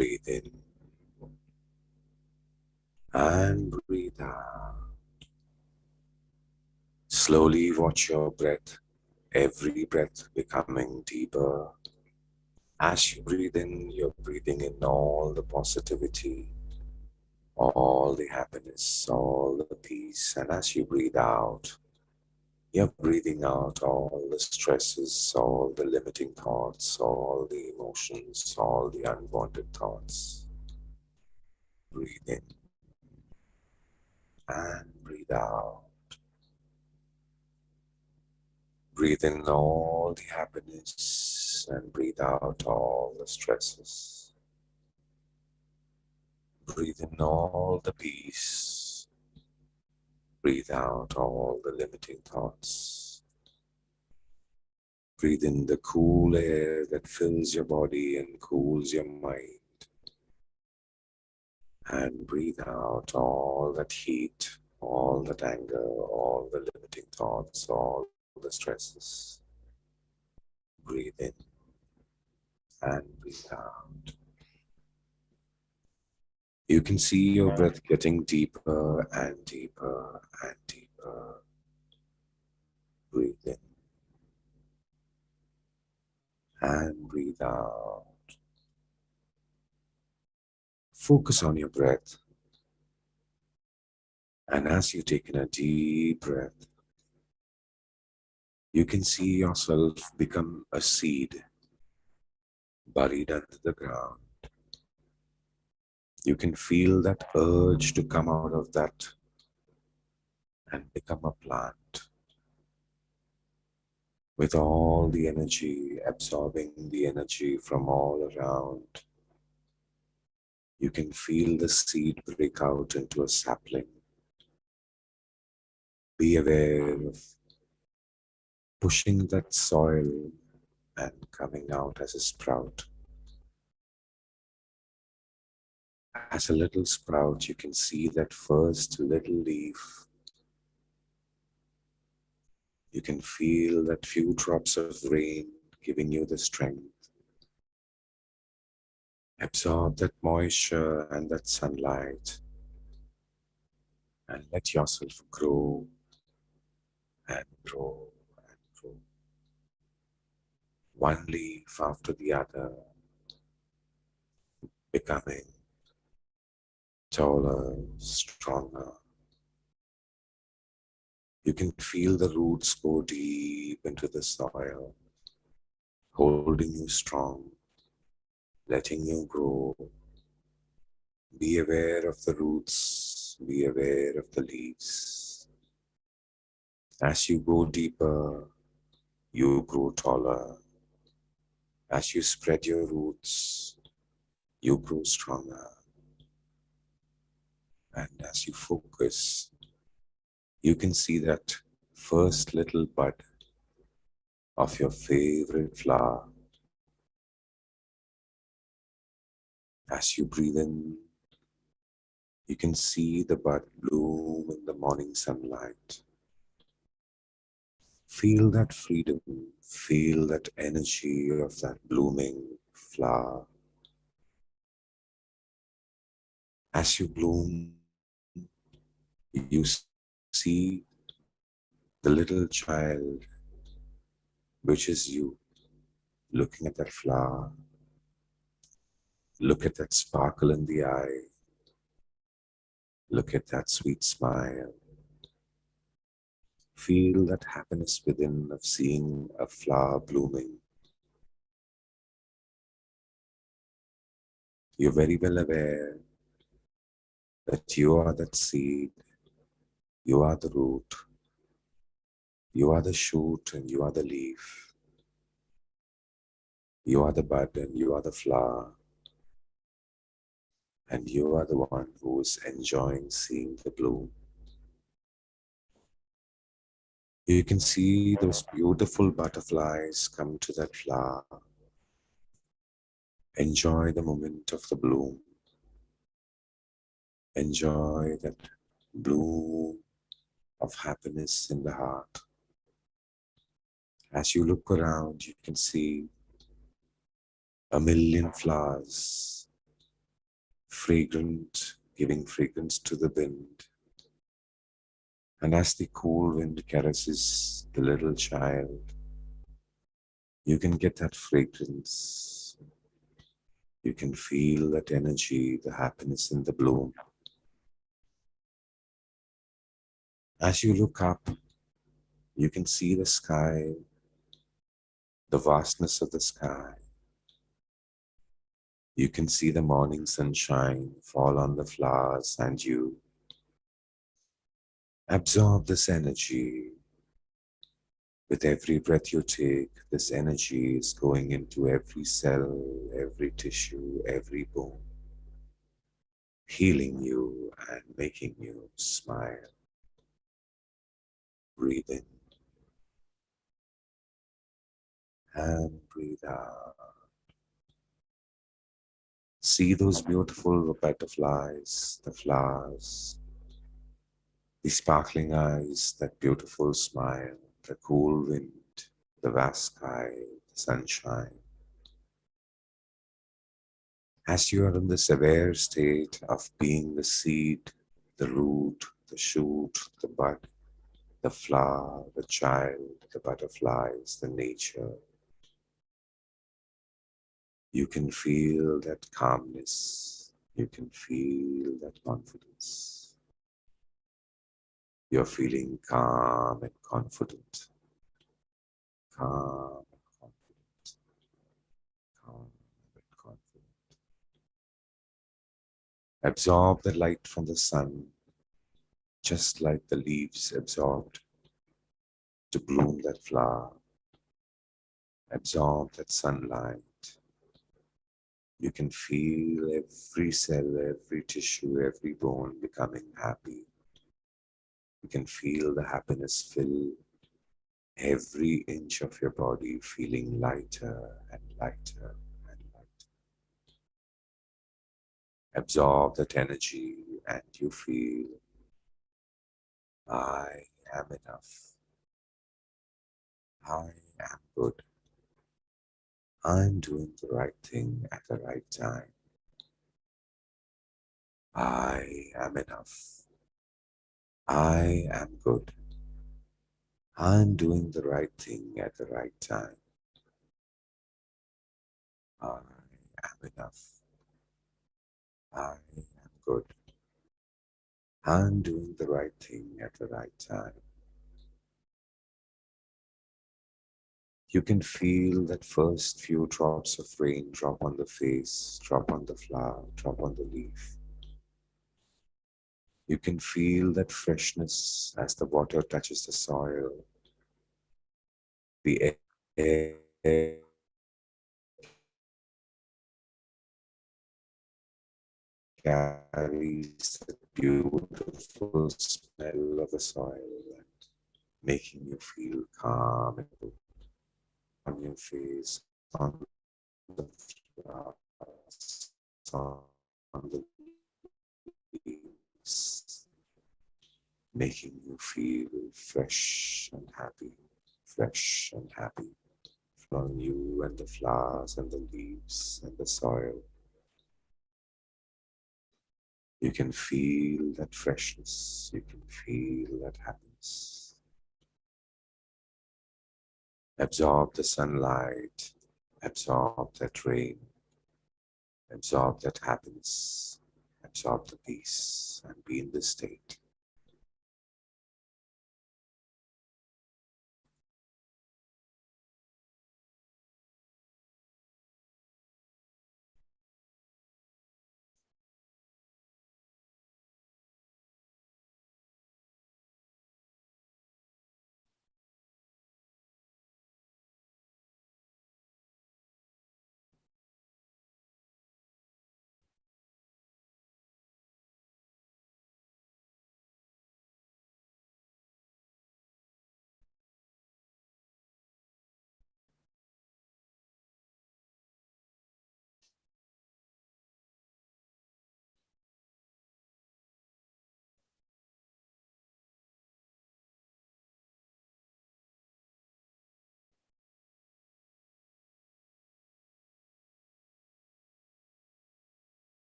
Breathe in and breathe out. Slowly watch your breath, every breath becoming deeper. As you breathe in, you're breathing in all the positivity, all the happiness, all the peace. And as you breathe out, you're breathing out all the stresses, all the limiting thoughts, all the emotions, all the unwanted thoughts. Breathe in and breathe out. Breathe in all the happiness and breathe out all the stresses. Breathe in all the peace. Breathe out all the limiting thoughts. Breathe in the cool air that fills your body and cools your mind. And breathe out all that heat, all that anger, all the limiting thoughts, all the stresses. Breathe in and breathe out. You can see your breath getting deeper and deeper and deeper. Breathe in and breathe out. Focus on your breath. And as you take in a deep breath, you can see yourself become a seed buried under the ground. You can feel that urge to come out of that and become a plant with all the energy, absorbing the energy from all around. You can feel the seed break out into a sapling. Be aware of pushing that soil and coming out as a sprout. As a little sprout, you can see that first little leaf. You can feel that few drops of rain giving you the strength. Absorb that moisture and that sunlight and let yourself grow and grow and grow. One leaf after the other, becoming taller, stronger. You can feel the roots go deep into the soil, holding you strong, letting you grow. Be aware of the roots, be aware of the leaves. As you go deeper, you grow taller. As you spread your roots, you grow stronger. And as you focus, you can see that first little bud of your favorite flower. As you breathe in, you can see the bud bloom in the morning sunlight. Feel that freedom, feel that energy of that blooming flower. As you bloom, you see the little child, which is you, looking at that flower. Look at that sparkle in the eye. Look at that sweet smile. Feel that happiness within of seeing a flower blooming. You're very well aware that you are that seed, you are the root, you are the shoot and you are the leaf. You are the bud and you are the flower. And you are the one who is enjoying seeing the bloom. You can see those beautiful butterflies come to that flower. Enjoy the moment of the bloom. Enjoy that bloom of happiness in the heart. As you look around, you can see a million flowers fragrant, giving fragrance to the wind. And as the cool wind caresses the little child, you can get that fragrance. You can feel that energy, the happiness in the bloom. As you look up, you can see the sky, the vastness of the sky. You can see the morning sunshine fall on the flowers, and you absorb this energy. With every breath you take, this energy is going into every cell, every tissue, every bone, healing you and making you smile. Breathe in and breathe out. See those beautiful butterflies, the flowers, the sparkling eyes, that beautiful smile, the cool wind, the vast sky, the sunshine. As you are in this aware state of being the seed, the root, the shoot, the bud, the flower, the child, the butterflies, the nature, you can feel that calmness, you can feel that confidence. You're feeling calm and confident, calm and confident, calm and confident. Absorb the light from the sun, just like the leaves absorbed to bloom that flower. Absorb that sunlight. You can feel every cell, every tissue, every bone becoming happy. You can feel the happiness fill every inch of your body, feeling lighter and lighter and lighter. Absorb that energy and you feel, I am enough. I am good. I'm doing the right thing at the right time. I am enough. I am good. I'm doing the right thing at the right time. I am enough. I am good. I'm doing the right thing at the right time. You can feel that first few drops of rain drop on the face, drop on the flower, drop on the leaf. You can feel that freshness as the water touches the soil. The air carries the beautiful smell of the soil and making you feel calm and good on your face, on the flowers, on the leaves, making you feel fresh and happy, fresh and happy from you and the flowers and the leaves and the soil. You can feel that freshness, you can feel that happiness. Absorb the sunlight, absorb that rain, absorb that happiness, absorb the peace, and be in this state.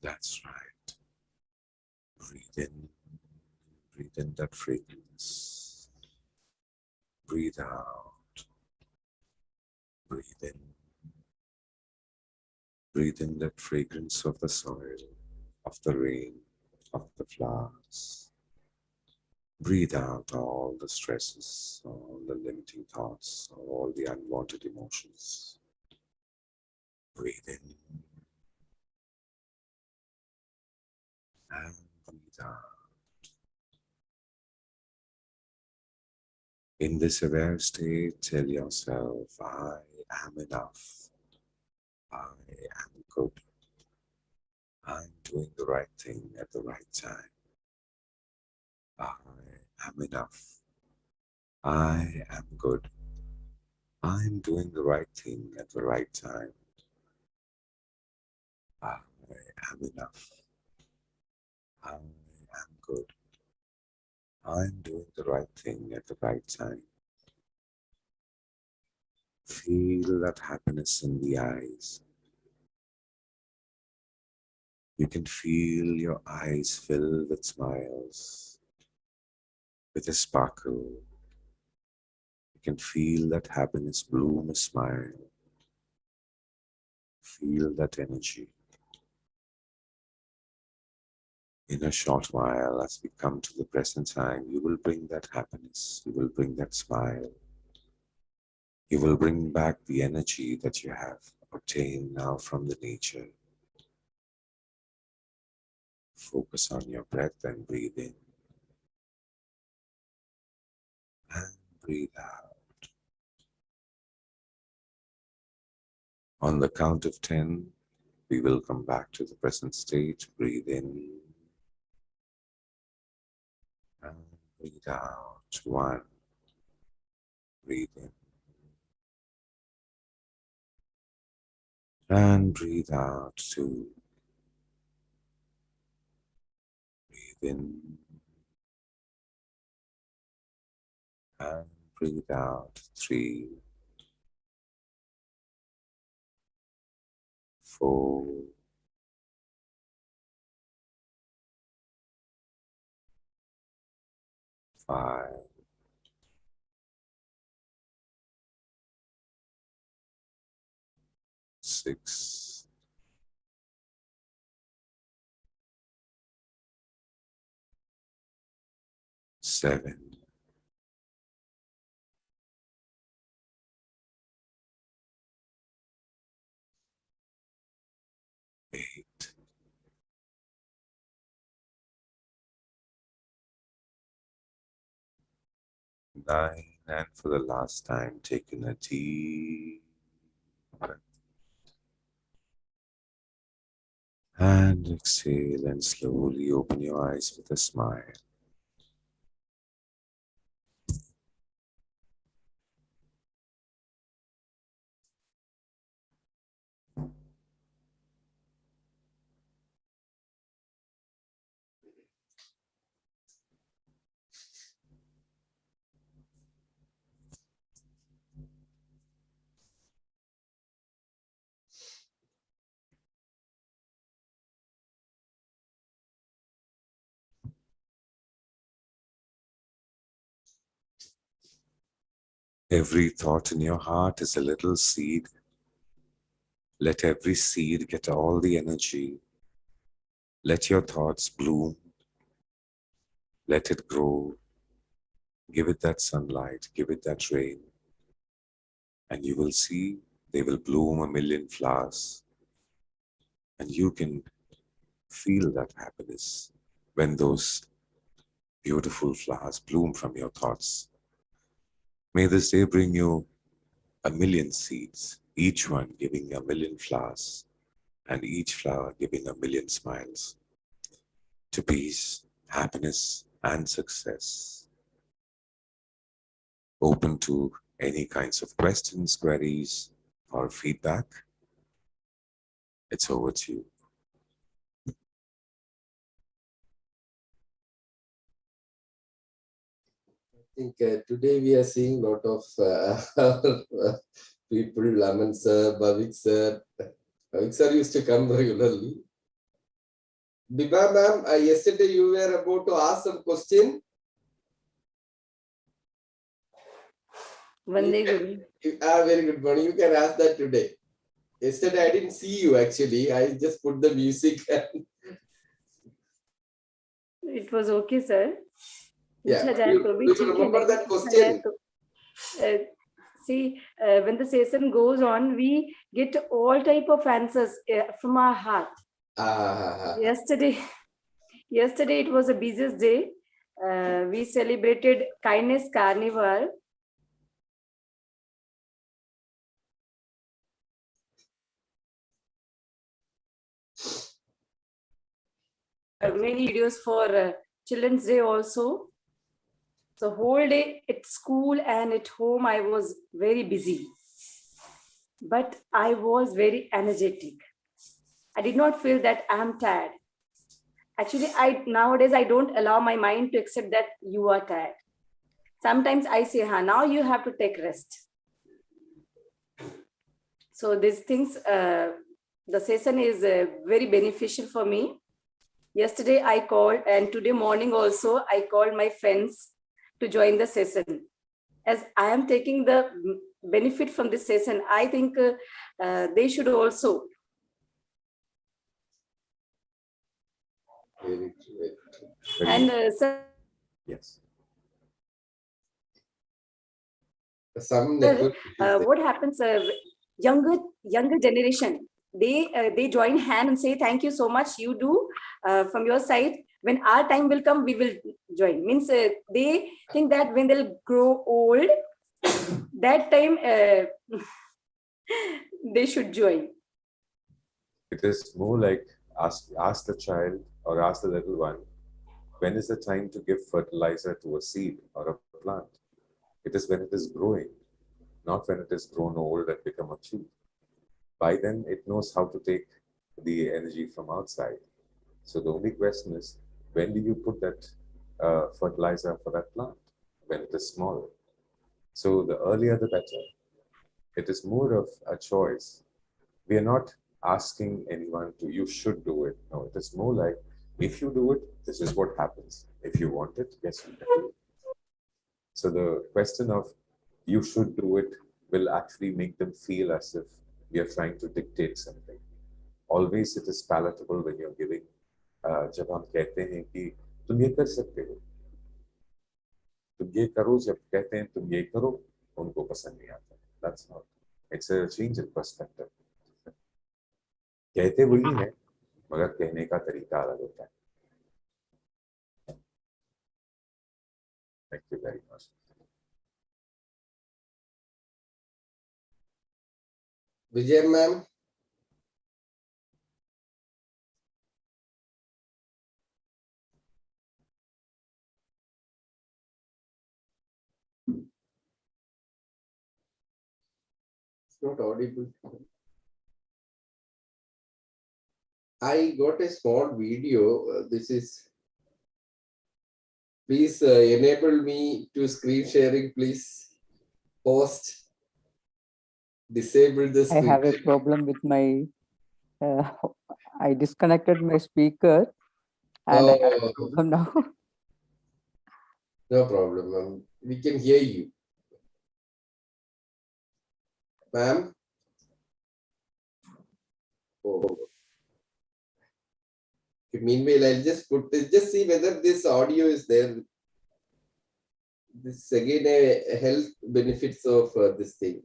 That's right. Breathe in that fragrance. Breathe out, breathe in. Breathe in that fragrance of the soil, of the rain, of the flowers. Breathe out all the stresses, all the limiting thoughts, all the unwanted emotions. Breathe in and breathe out. In this aware state, tell yourself, I am enough. I am good. I'm doing the right thing at the right time. I am enough. I am good. I'm doing the right thing at the right time. I am enough. I am good. I'm doing the right thing at the right time. Feel that happiness in the eyes. You can feel your eyes fill with smiles, with a sparkle. You can feel that happiness bloom a smile. Feel that energy. In a short while, as we come to the present time, you will bring that happiness. You will bring that smile. You will bring back the energy that you have obtained now from the nature. Focus on your breath and breathe in and breathe out. On the count of 10, we will come back to the present state. Breathe in and breathe out. 1, breathe in and breathe out. 2, breathe in and breathe out. 3, 4, 5, 6, 7, 8, 9, and for the last time, taking a deep breath. And exhale and slowly open your eyes with a smile. Every thought in your heart is a little seed. Let every seed get all the energy. Let your thoughts bloom. Let it grow. Give it that sunlight. Give it that rain. And you will see they will bloom a million flowers. And you can feel that happiness when those beautiful flowers bloom from your thoughts. May this day bring you a million seeds, each one giving a million flowers, and each flower giving a million smiles to peace, happiness, and success. Open to any kinds of questions, queries, or feedback. It's over to you. I think today we are seeing a lot of people, Aman sir, Bhavik sir. Bhavik sir used to come regularly. Biba ma'am, yesterday you were about to ask some question. Vande Guru. Very good morning. You can ask that today. Yesterday I didn't see you actually. I just put the music. It was okay, sir. Yeah. पूछा जाए तो भी Do you ठीक है, remember नहीं that पूछा जाए question? तो see, when the session goes on, we get all type of answers from our heart. Yesterday it was a busiest day. We celebrated Kindness Carnival. Many videos for Children's Day also. So whole day at school and at home, I was very busy. But I was very energetic. I did not feel that I'm tired. Actually, nowadays I don't allow my mind to accept that you are tired. Sometimes I say, now you have to take rest. So these things, the session is very beneficial for me. Yesterday I called, and today morning also I called my friends to join the session. As I am taking the benefit from this session, I think they should also. Very true. And sir, Yes. Some network what happens? Younger generation, they join hand and say, "Thank you so much. You do from your side. When our time will come, we will join." Means they think that when they'll grow old, that time they should join. It is more like ask the child or ask the little one, when is the time to give fertilizer to a seed or a plant? It is when it is growing, not when it is grown old and become a tree. By then, it knows how to take the energy from outside. So the only question is, when do you put that fertilizer for that plant? When it is small. So the earlier the better. It is more of a choice. We are not asking anyone to, you should do it. No, it is more like, if you do it, this is what happens. If you want it, yes, you can do it. So the question of you should do it will actually make them feel as if we are trying to dictate something. Always it is palatable when you're giving. जब हम कहते हैं कि तुम ये कर सकते हो, तुम ये करो, जब कहते हैं तुम ये करो, उनको पसंद नहीं आता. That's not. It's a change in perspective. कहते वही है, मगर कहने का तरीका अलग होता है. Thank you very much. Vijay ma'am. It's not audible. I got a small video. This is. Please enable me to screen sharing, please. Post. Disable the I screen. have a problem with my, I disconnected my speaker and I have a problem now. No problem. We can hear you. Ma'am? Oh. Meanwhile, I'll just put this, just see whether this audio is there. This is again a health benefits of this thing.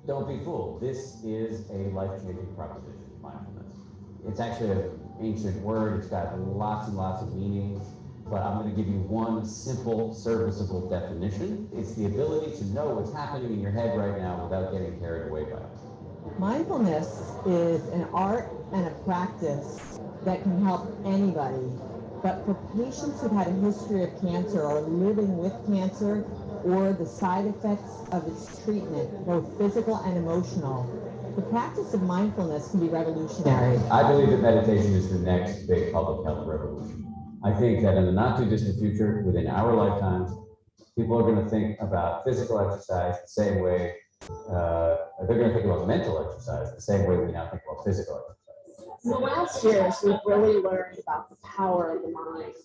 Don't be fooled. This is a life-changing proposition, mindfulness. It's actually an ancient word. It's got lots and lots of meanings, but I'm going to give you one simple, serviceable definition. It's the ability to know what's happening in your head right now without getting carried away by it. Mindfulness is an art and a practice that can help anybody. But for patients who've had a history of cancer or living with cancer, or the side effects of its treatment, both physical and emotional, the practice of mindfulness can be revolutionary. I believe that meditation is the next big public health revolution. I think that in the not too distant future, within our lifetimes, people are going to think about physical exercise the same way, they're going to think about mental exercise the same way we now think about physical exercise. In the last years, we've really learned about the power of the mind.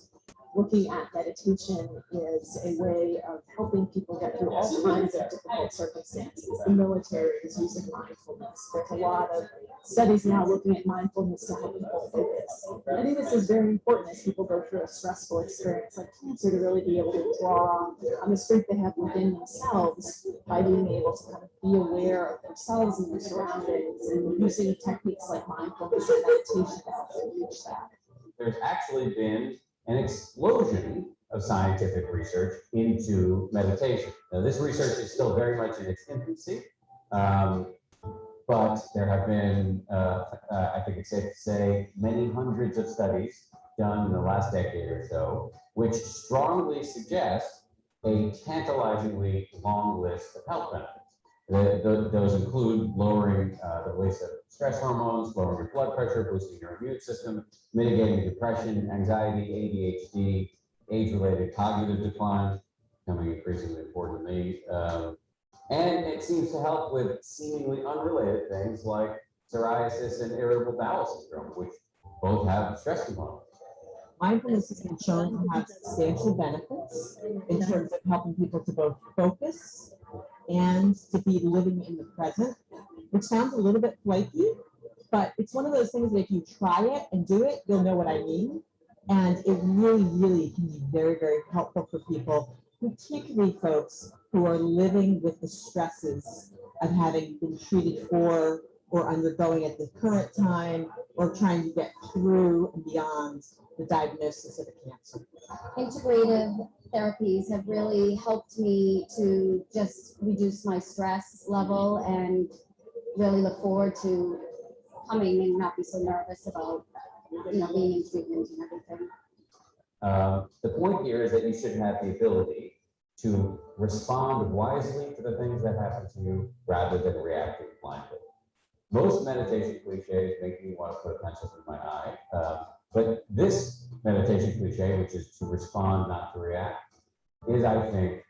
Looking at meditation is a way of helping people get through all kinds of difficult circumstances. The military is using mindfulness. There's a lot of studies now looking at mindfulness to help people focus. I think this is very important as people go through a stressful experience like cancer, to really be able to draw on the strength they have within themselves by being able to kind of be aware of themselves and their surroundings, and using techniques like mindfulness and meditation to help them reach that. There's actually been an explosion of scientific research into meditation. Now, this research is still very much in its infancy, but there have been, I think it's safe to say, many hundreds of studies done in the last decade or so, which strongly suggest a tantalizingly long list of health benefits. Those include lowering the release of stress hormones, lowering your blood pressure, boosting your immune system, mitigating depression, anxiety, ADHD, age-related cognitive decline, becoming increasingly important to me. And it seems to help with seemingly unrelated things like psoriasis and irritable bowel syndrome, which both have stress components. Mindfulness has been shown to have substantial benefits in terms of helping people to both focus and to be living in the present, which sounds a little bit flaky, but it's one of those things that if you try it and do it, you'll know what I mean. And it really, really can be very, very helpful for people, particularly folks who are living with the stresses of having been treated for or undergoing at the current time, or trying to get through and beyond the diagnosis of a cancer. Integrative therapies have really helped me to just reduce my stress level and really look forward to coming and not be so nervous about, being in treatment and everything. The point here is that you should have the ability to respond wisely to the things that happen to you rather than reacting blindly. Most meditation cliches make me want to put a pencil through my eye, but this meditation cliche, which is to respond, not to react, is, I think,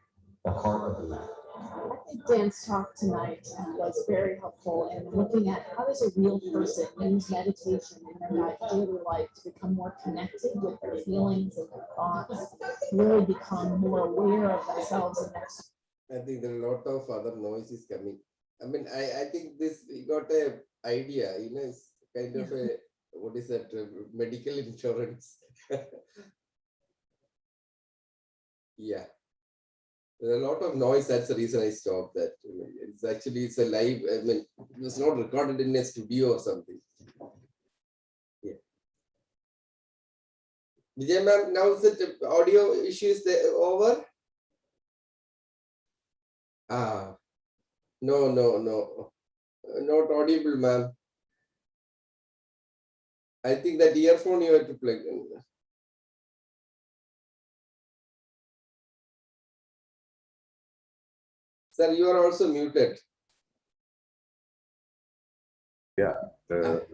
the heart of the matter. I think Dan's talk tonight was very helpful in looking at how does a real person use meditation in their daily life to become more connected with their feelings and their thoughts, really become more aware of themselves and their. I think there are a lot of other noises coming. I mean, I think this, we got a idea, it's kind of a, what is that, medical insurance. Yeah. There are a lot of noise. That's the reason I stopped that. It's a live, it was not recorded in a studio or something. Yeah. Vijay ma'am, now is it audio issues over? No. Not audible, ma'am. I think that earphone you have to plug in. Sir, you are also muted. Yeah, the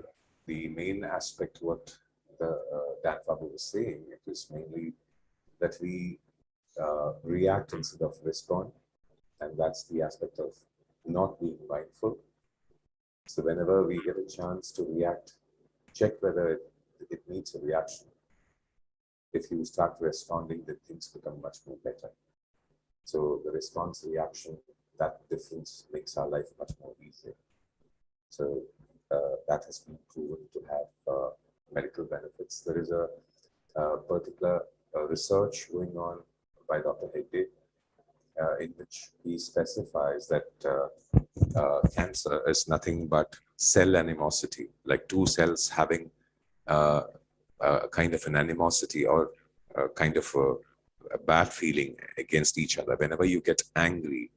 main aspect what Dan Fabu was saying, it is mainly that we react instead of respond, and that's the aspect of not being mindful. So whenever we get a chance to react, check whether it needs a reaction. If you start responding, then things become much more better. So the response reaction, that difference makes our life much more easier. So that has been proven to have medical benefits. There is a particular research going on by Dr. Hegde, in which he specifies that cancer is nothing but cell animosity, like two cells having kind of an animosity or kind of a bad feeling against each other. Whenever you get angry,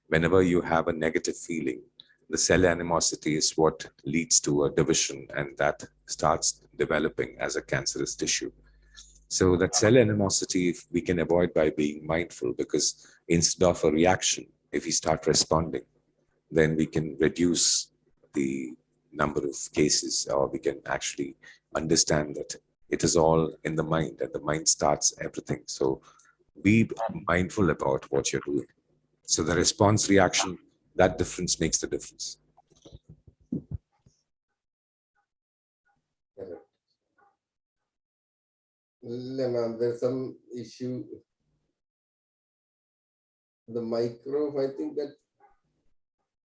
whenever you have a negative feeling, the cell animosity is what leads to a division, and that starts developing as a cancerous tissue. So that cell animosity, if we can avoid by being mindful, because instead of a reaction, if we start responding, then we can reduce the number of cases, or we can actually understand that it is all in the mind, and the mind starts everything. So be mindful about what you're doing. So the response reaction, that difference makes the difference. Correct. Ma'am, there's some issue. The micro, I think that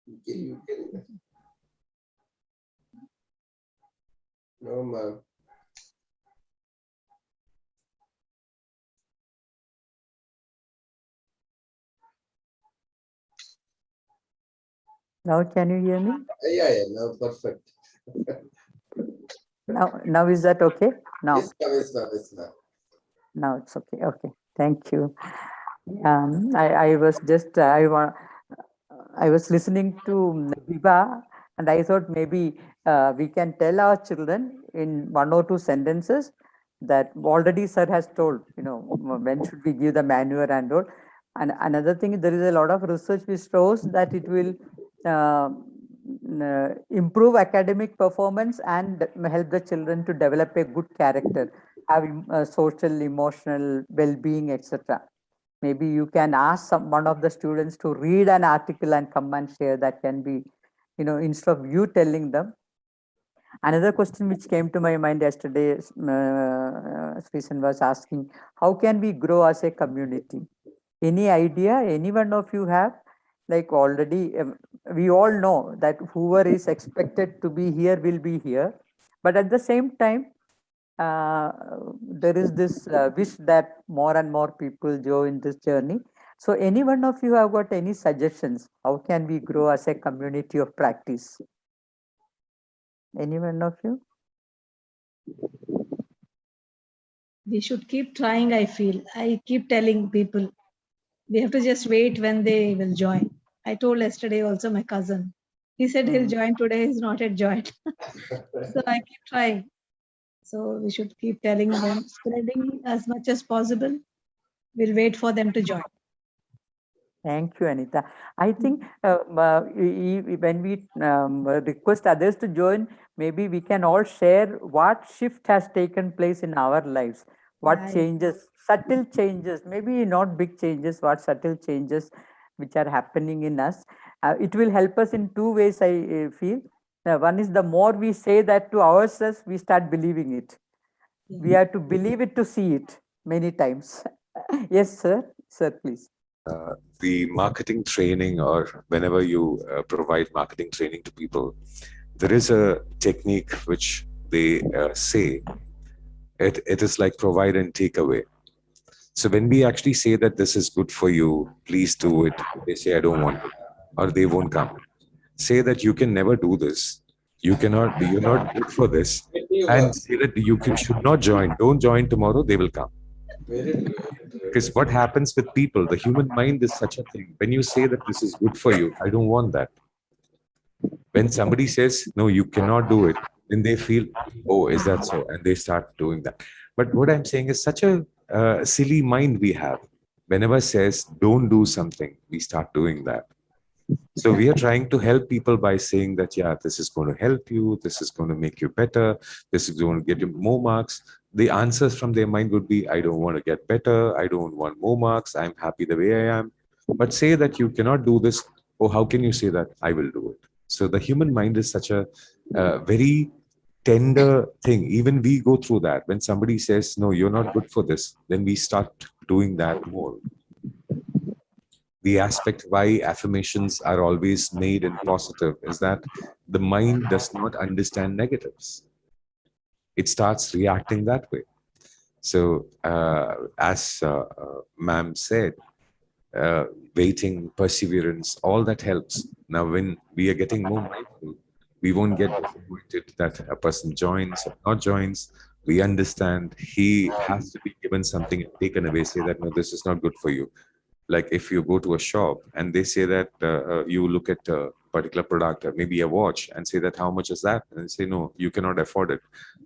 you can. No, ma'am. Now, can you hear me? Yeah, now perfect. Now is that okay? Now, Yes, ma'am. now it's okay. Okay, thank you. I was just I was listening to Viva, and I thought maybe we can tell our children in one or two sentences that already sir has told, when should we give the manual and all. And another thing, there is a lot of research which shows that it will improve academic performance and help the children to develop a good character, have social, emotional well-being, etc. Maybe you can ask one of the students to read an article and come and share. That can be, instead of you telling them. Another question which came to my mind yesterday, Srisan was asking, how can we grow as a community? Any idea? Any one of you have? Like already, we all know that whoever is expected to be here will be here. But at the same time, there is this wish that more and more people join this journey. So any one of you have got any suggestions? How can we grow as a community of practice? Any one of you? We should keep trying, I feel. I keep telling people, we have to just wait when they will join. I told yesterday also my cousin. He said he'll join today, he's not yet joined. So I keep trying. So we should keep telling them, spreading as much as possible. We'll wait for them to join. Thank you, Anita. I think when we request others to join, maybe we can all share what shift has taken place in our lives, what Right. changes, subtle changes, maybe not big changes, what subtle changes which are happening in us. It will help us in two ways, I feel. One is the more we say that to ourselves, we start believing it. We have to believe it to see it many times. Yes, sir. Sir, please. The marketing training, or whenever you provide marketing training to people, there is a technique which they say, it is like provide and take away. So when we actually say that this is good for you, please do it, they say I don't want it, or they won't come. Say that you can never do this, you're not good for this, and say that should not join, don't join tomorrow, they will come. Very true. Because what happens with people, the human mind is such a thing. When you say that this is good for you, I don't want that. When somebody says, no, you cannot do it, then they feel, oh, is that so? And they start doing that. But what I'm saying is such a silly mind we have. Whenever says, don't do something, we start doing that. So we are trying to help people by saying that, yeah, this is going to help you. This is going to make you better. This is going to get you more marks. The answers from their mind would be, I don't want to get better. I don't want more marks. I'm happy the way I am. But say that you cannot do this. Oh, how can you say that? I will do it. So the human mind is such a very tender thing. Even we go through that. When somebody says, no, you're not good for this, then we start doing that more. The aspect why affirmations are always made in positive is that the mind does not understand negatives. It starts reacting that way. So as ma'am said, waiting, perseverance, all that helps. Now, when we are getting more mindful, we won't get disappointed that a person joins or not joins. We understand he has to be given something and taken away, say that, no, this is not good for you. Like if you go to a shop and they say that you look at a particular product, maybe a watch, and say that how much is that, and they say no, you cannot afford it.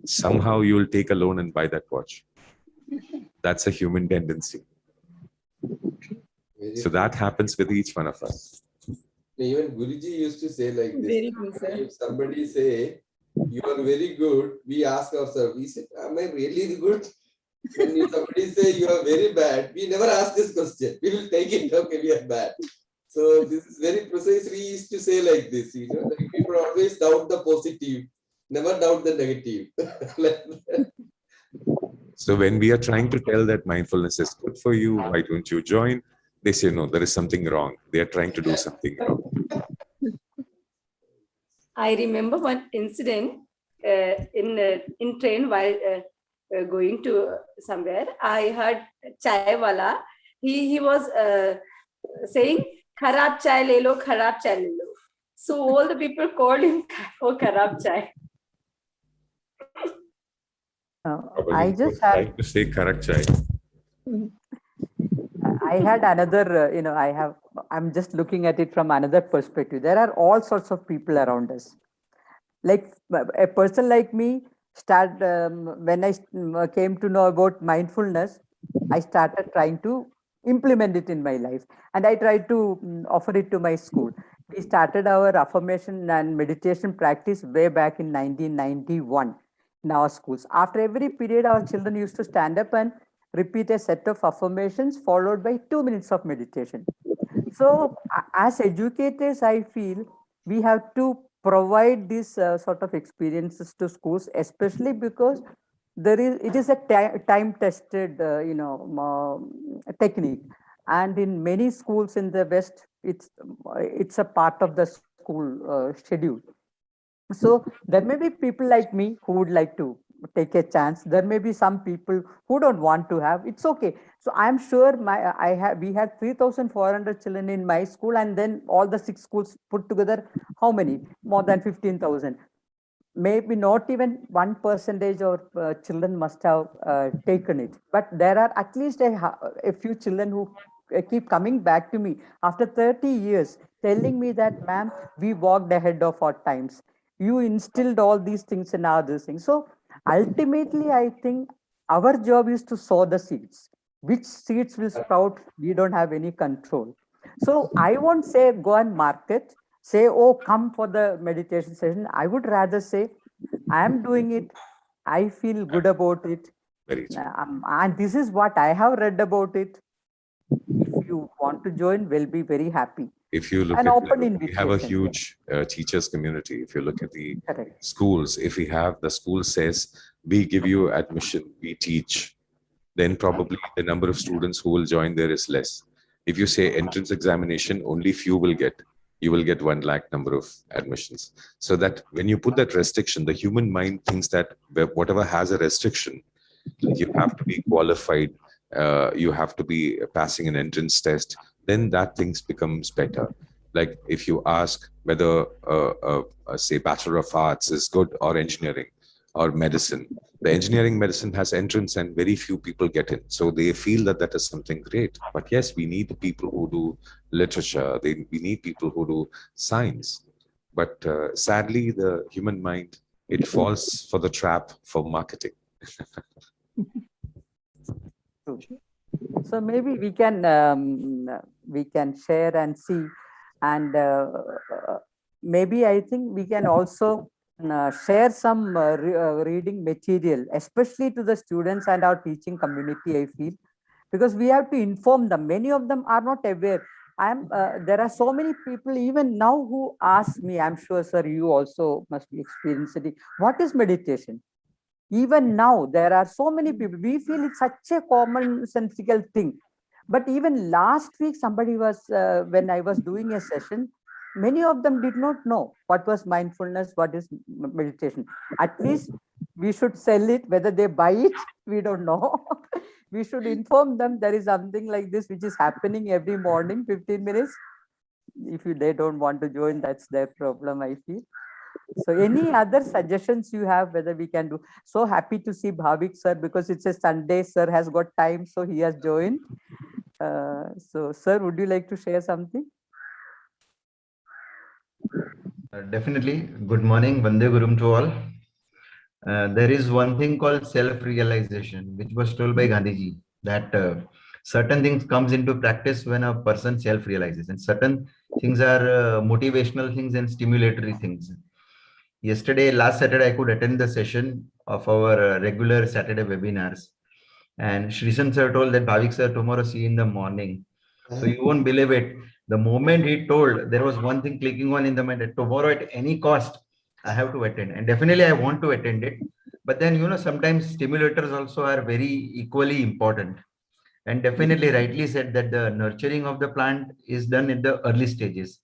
Somehow you will take a loan and buy that watch. That's a human tendency. Very So true. that happens with each one of us. Even Guruji used to say like this. Very true, sir. If somebody say, you are very good, we ask ourselves, we say, am I really good? When somebody say you are very bad, we never ask this question. We will take it, okay, we are bad. So this is very precisely used to say like this, like people always doubt the positive, never doubt the negative. So when we are trying to tell that mindfulness is good for you, why don't you join? They say, no, there is something wrong. They are trying to do something wrong. I remember one incident in train while going to somewhere. I heard chai wala. He was saying, "Kharab chai le lo, kharab chai le lo." So all the people called him for kharab chai. I just had trying to say correct chai. I had another, I'm just looking at it from another perspective. There are all sorts of people around us. Like a person like me, when I came to know about mindfulness, I started trying to implement it in my life. And I tried to offer it to my school. We started our affirmation and meditation practice way back in 1991 in our schools. After every period, our children used to stand up and repeat a set of affirmations followed by 2 minutes of meditation. So as educators, I feel we have to provide these sort of experiences to schools, especially because it is a time tested technique, and in many schools in the West, it's a part of the school schedule. So there may be people like me who would like to take a chance. There may be some people who don't want to have. It's okay. So I'm sure we had 3,400 children in my school, and then all the 6 schools put together, how many? More than 15,000. Maybe not even 1% of children must have taken it. But there are at least a few children who keep coming back to me after 30 years, telling me that, ma'am, we walked ahead of our times. You instilled all these things and other things. So ultimately, I think our job is to sow the seeds. Which seeds will sprout, we don't have any control. So I won't say go and market, say, oh, come for the meditation session. I would rather say, I am doing it. I feel good about it. Very true. And this is what I have read about it. If you want to join, we'll be very happy. If you look An at open we have a invitation. huge teachers community. If you look at the Correct. schools, if we have the school says, we give you admission, we teach, then probably the number of students who will join there is less. If you say entrance examination, only few will get. You will get 1 lakh number of admissions. So that when you put that restriction, the human mind thinks that whatever has a restriction, you have to be qualified, you have to be passing an entrance test, then that things becomes better. Like if you ask whether say Bachelor of Arts is good or engineering or medicine, the engineering medicine has entrance and very few people get in, so they feel that that is something great. But yes, we need people who do literature, we need people who do science. But sadly, the human mind, it falls for the trap for marketing. So maybe we can share and see, and maybe I think we can also share some reading material, especially to the students and our teaching community. I feel, because we have to inform them. Many of them are not aware. There are so many people even now who ask me. I'm sure, sir, you also must be experiencing it. What is meditation? Even now, there are so many people. We feel it's such a commonsensical thing. But even last week, somebody was, when I was doing a session, many of them did not know what was mindfulness, what is meditation. At least we should sell it. Whether they buy it, we don't know. We should inform them there is something like this which is happening every morning, 15 minutes. If they don't want to join, that's their problem, I feel. So any other suggestions you have, whether we can do? So happy to see Bhavik sir, because it's a Sunday, sir has got time, so he has joined. So sir, would you like to share something? Definitely. Good morning, Vande Gurum to all. There is one thing called self-realization, which was told by Gandhiji, that certain things comes into practice when a person self-realizes, and certain things are motivational things and stimulatory things. Last Saturday, I could attend the session of our regular Saturday webinars, and Shrisan sir told that Bhavik sir, tomorrow see you in the morning. So you won't believe it. The moment he told, there was one thing clicking on in the mind that tomorrow at any cost, I have to attend. And definitely I want to attend it. But then, sometimes stimulators also are very equally important. And definitely rightly said that the nurturing of the plant is done in the early stages.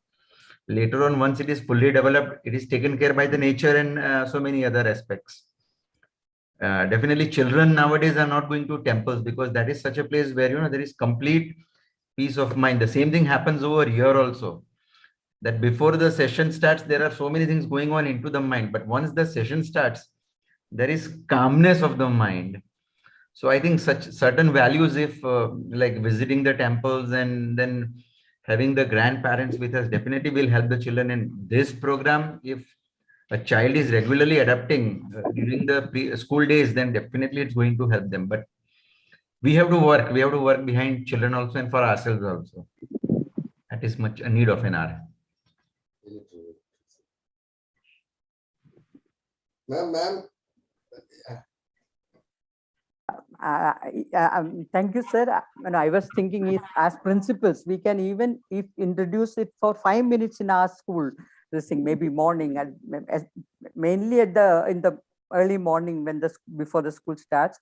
Later on, once it is fully developed, it is taken care by the nature and so many other aspects. Definitely children nowadays are not going to temples because that is such a place where, there is complete peace of mind. The same thing happens over here also, that before the session starts, there are so many things going on into the mind. But once the session starts, there is calmness of the mind. So I think such certain values, if like visiting the temples and then having the grandparents with us, definitely will help the children. And this program, if a child is regularly adapting during the school days, then definitely it's going to help them. But we have to work behind children also and for ourselves also. That is much a need of an hour. Ma'am, Thank you, sir. I was thinking if as principals, we can even if introduce it for 5 minutes in our school, this thing, maybe morning and mainly in the early morning when before the school starts,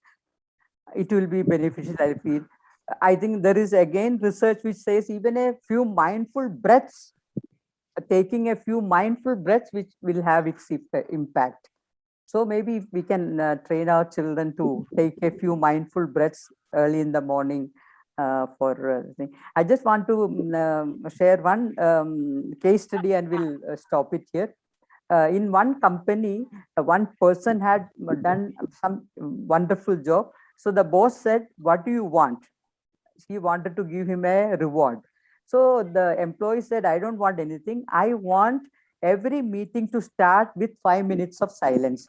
it will be beneficial, I feel. I think there is again research which says even a few mindful breaths, taking a few mindful breaths, which will have its impact. So maybe we can train our children to take a few mindful breaths early in the morning I just want to share one case study and we'll stop it here. In one company, one person had done some wonderful job. So the boss said, "What do you want?" He wanted to give him a reward. So the employee said, "I don't want anything. I want every meeting to start with 5 minutes of silence."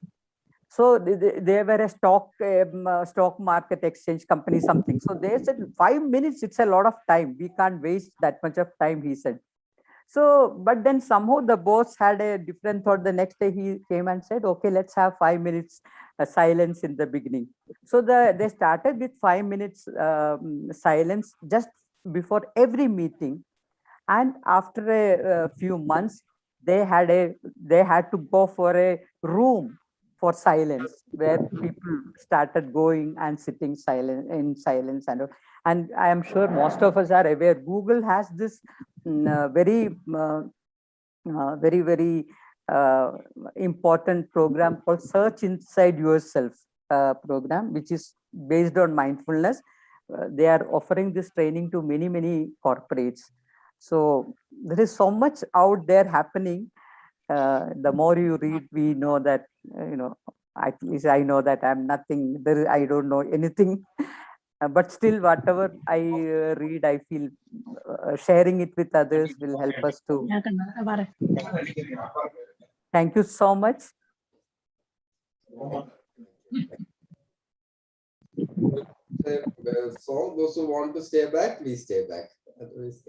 So they were a stock market exchange company, something. So they said 5 minutes, it's a lot of time. We can't waste that much of time, he said. So, but then somehow the boss had a different thought. The next day he came and said, "Okay, let's have 5 minutes silence in the beginning." So they started with 5 minutes silence just before every meeting. And after a few months, they had to go for a room for silence where people started going and sitting silent in silence. And I am sure most of us are aware Google has this very uh, important program called Search Inside Yourself program, which is based on mindfulness. They are offering this training to many corporates. So there is so much out there happening. The more you read, we know that at least I know that I'm nothing there. I don't know anything. But still, whatever I read, I feel sharing it with others will help us to. Thank you so much. song, those who want to stay back, please stay back. Otherwise,